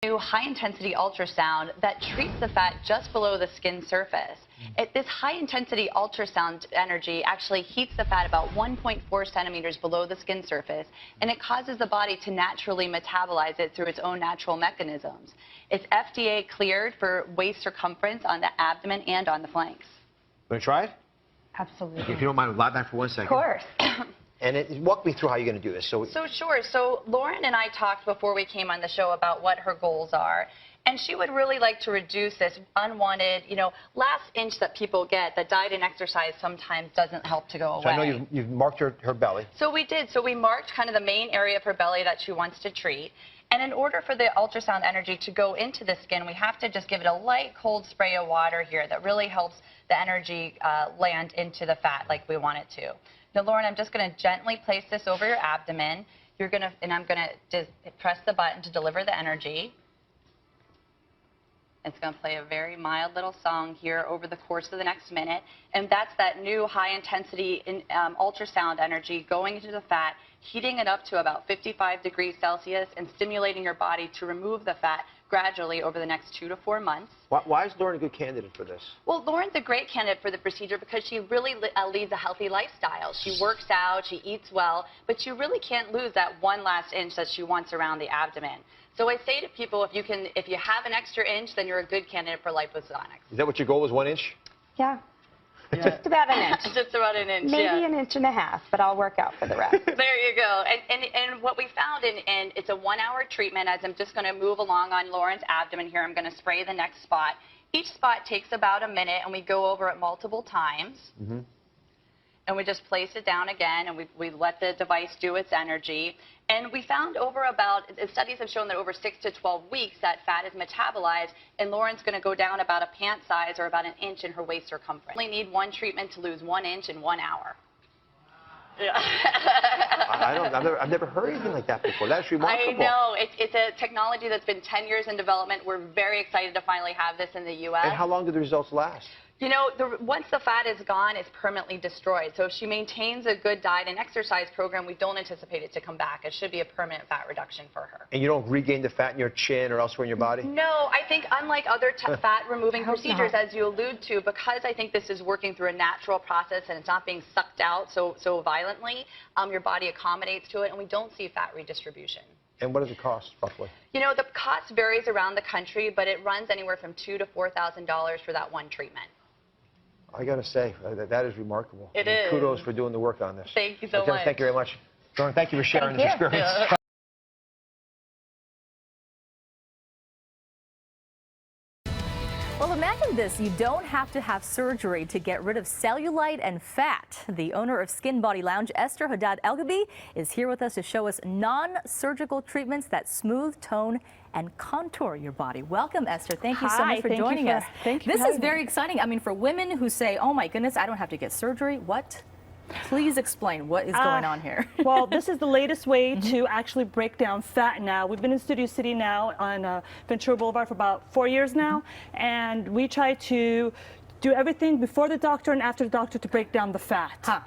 New high-intensity ultrasound that treats the fat just below the skin surface. This high-intensity ultrasound energy actually heats the fat about 1.4 centimeters below the skin surface, and it causes the body to naturally metabolize it through its own natural mechanisms. It's FDA cleared for waist circumference on the abdomen and on the flanks. Want to try it? Absolutely. If you don't mind, lie back for 1 second. Of course. And walk me through how you're going to do this. Sure. So Lauren and I talked before we came on the show about what her goals are. And she would really like to reduce this unwanted, last inch that people get that diet and exercise sometimes doesn't help to go away. So I know you've marked her belly. So we did. So we marked kind of the main area of her belly that she wants to treat. And in order for the ultrasound energy to go into the skin, we have to just give it a light cold spray of water here that really helps the energy land into the fat like we want it to. Now, Lauren, I'm just going to gently place this over your abdomen. And I'm going to just press the button to deliver the energy. It's going to play a very mild little song here over the course of the next minute. And that's that new high-intensity ultrasound energy going into the fat, heating it up to about 55 degrees Celsius and stimulating your body to remove the fat gradually over the next 2 to 4 months. Why is Lauren a good candidate for this? Well, Lauren's a great candidate for the procedure because she really leads a healthy lifestyle. She works out, she eats well, but you really can't lose that one last inch that she wants around the abdomen. So I say to people, if you have an extra inch, then you're a good candidate for liposonics. Is that what your goal is, 1 inch? Yeah. Just about an inch. Just about an inch, Maybe an inch and a half, but I'll work out for the rest. There you go. And what we found, and it's a 1-hour treatment, as I'm just going to move along on Lauren's abdomen here. I'm going to spray the next spot. Each spot takes about a minute, and we go over it multiple times. Mm-hmm. And we just place it down again, and we let the device do its energy. And we found studies have shown that over 6 to 12 weeks that fat is metabolized, and Lauren's going to go down about a pant size or about an inch in her waist circumference. We only need one treatment to lose 1 inch in 1 hour. Yeah. I've never heard anything like that before. That's remarkable. I know. It's a technology that's been 10 years in development. We're very excited to finally have this in the U.S. And how long do the results last? Once the fat is gone, it's permanently destroyed. So if she maintains a good diet and exercise program, we don't anticipate it to come back. It should be a permanent fat reduction for her. And you don't regain the fat in your chin or elsewhere in your body? No, I think unlike other fat-removing procedures, as you allude to, because I think this is working through a natural process and it's not being sucked out so violently, your body accommodates to it, and we don't see fat redistribution. And what does it cost, roughly? The cost varies around the country, but it runs anywhere from $2,000 to $4,000 for that one treatment. I got to say, that is remarkable. It is. Kudos for doing the work on this. Thank you so much. Thank you very much. Lauren, thank you for sharing this experience. Yeah. Well, imagine this. You don't have to have surgery to get rid of cellulite and fat. The owner of Skin Body Lounge, Esther Haddad Elgabi, is here with us to show us non-surgical treatments that smooth, tone, and contour your body. Welcome, Esther. Thank you so much for joining us. Thank you. This is very exciting. I mean, for women who say, oh my goodness, I don't have to get surgery. What? Please explain what is going on here. Well, this is the latest way to actually break down fat now. We've been in Studio City now on Ventura Boulevard for about 4 years now, and we try to do everything before the doctor and after the doctor to break down the fat.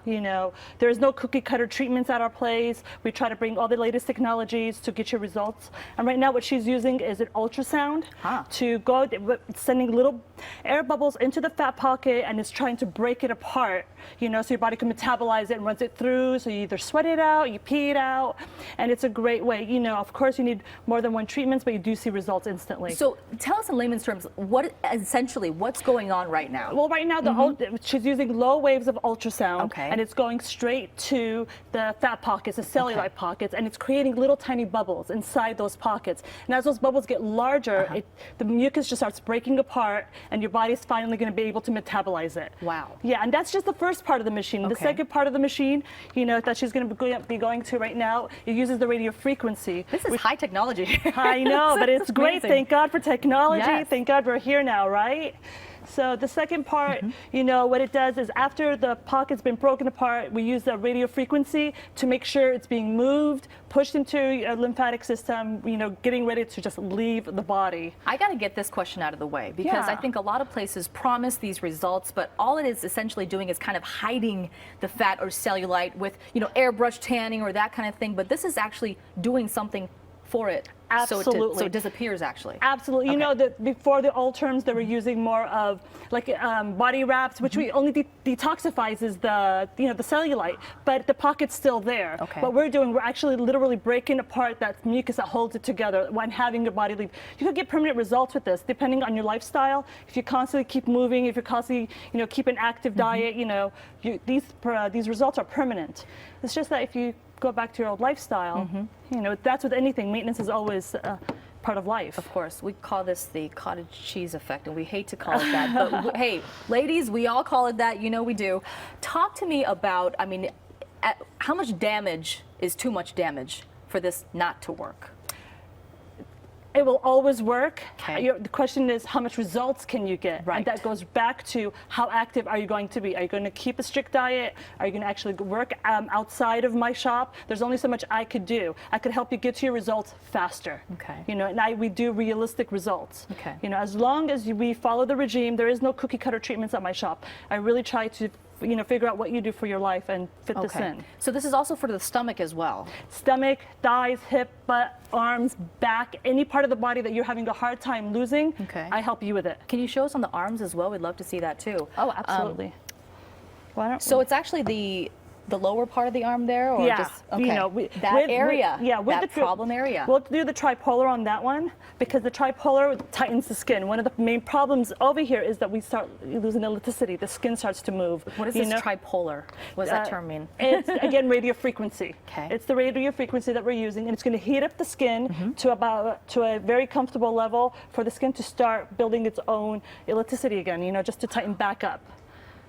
There's no cookie cutter treatments at our place. We try to bring all the latest technologies to get your results. And right now what she's using is an ultrasound to go, sending little air bubbles into the fat pocket, and it's trying to break it apart, so your body can metabolize it and runs it through. So you either sweat it out, you pee it out, and it's a great way. Of course you need more than one treatment, but you do see results instantly. So tell us in layman's terms, what's going on right now? Well, right now she's using low waves of ultrasound, and it's going straight to the fat pockets, the cellulite pockets, and it's creating little tiny bubbles inside those pockets. And as those bubbles get larger, the mucus just starts breaking apart, and your body's finally going to be able to metabolize it. Wow. Yeah, and that's just the first part of the machine. The second part of the machine, that she's going to be going to right now, it uses the radio frequency. This is high technology. I know, but it's great. Thank God for technology. Yes. Thank God we're here now, right? So the second part, what it does is after the pocket's been broken apart, we use the radio frequency to make sure it's being moved, pushed into a lymphatic system, getting ready to just leave the body. I got to get this question out of the way because I think a lot of places promise these results, but all it is essentially doing is kind of hiding the fat or cellulite with, airbrush tanning or that kind of thing. But this is actually doing something for it. Absolutely. So it disappears actually. Absolutely. You Okay. know that before the old terms, they were using more of like body wraps, which we only detoxifies the the cellulite, but the pocket's still there. Okay. What we're doing, we're actually literally breaking apart that mucus that holds it together when having your body leave. You could get permanent results with this, depending on your lifestyle. If you constantly keep moving, if you constantly keep an active diet, these results are permanent. It's just that if you go back to your old lifestyle, that's with anything. Maintenance is always part of life. Of course, we call this the cottage cheese effect, and we hate to call it that. But hey, ladies, we all call it that. We do. Talk to me about, how much damage is too much damage for this not to work? It will always work. Okay. The question is, how much results can you get? Right. And that goes back to how active are you going to be? Are you going to keep a strict diet? Are you going to actually work outside of my shop? There's only so much I could do. I could help you get to your results faster. Okay. And we do realistic results. Okay. As long as we follow the regime, there is no cookie cutter treatments at my shop. I really try to figure out what you do for your life and fit this in. So this is also for the stomach as well. Stomach, thighs, hip, butt, arms, back, any part of the body that you're having a hard time losing, Okay. I help you with it. Can you show us on the arms as well? We'd love to see that too. Oh, absolutely. Why don't So it's actually the lower part of the arm there, or yeah, just okay. That with area, with that problem area. We'll do the tripolar on that one because the tripolar tightens the skin. One of the main problems over here is that we start losing elasticity. The skin starts to move. What is this tripolar? What does that term mean? It's again radio frequency. Okay. It's the radio frequency that we're using, and it's going to heat up the skin to a very comfortable level for the skin to start building its own elasticity again. Just to tighten back up.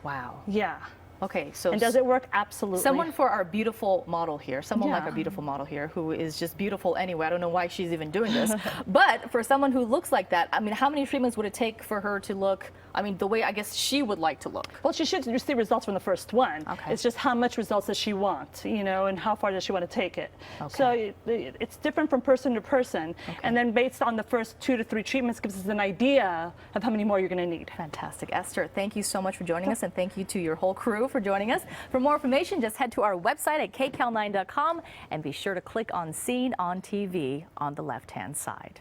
Wow. Yeah. Okay, so And does it work? Absolutely. someone for our beautiful model here, someone like Yeah. our beautiful model here, who is just beautiful anyway. I don't know why she's even doing this, but for someone who looks like that, how many treatments would it take for her to look? The way I guess she would like to look. Well, she should receive results from the first one. Okay. It's just how much results does she want, and how far does she want to take it. Okay. So it's different from person to person. And then based on the first 2 to 3 treatments gives us an idea of how many more you're going to need. Fantastic. Esther, thank you so much for joining us, and thank you to your whole crew for joining us. For more information, just head to our website at kcal9.com and be sure to click on Seen on TV on the left-hand side.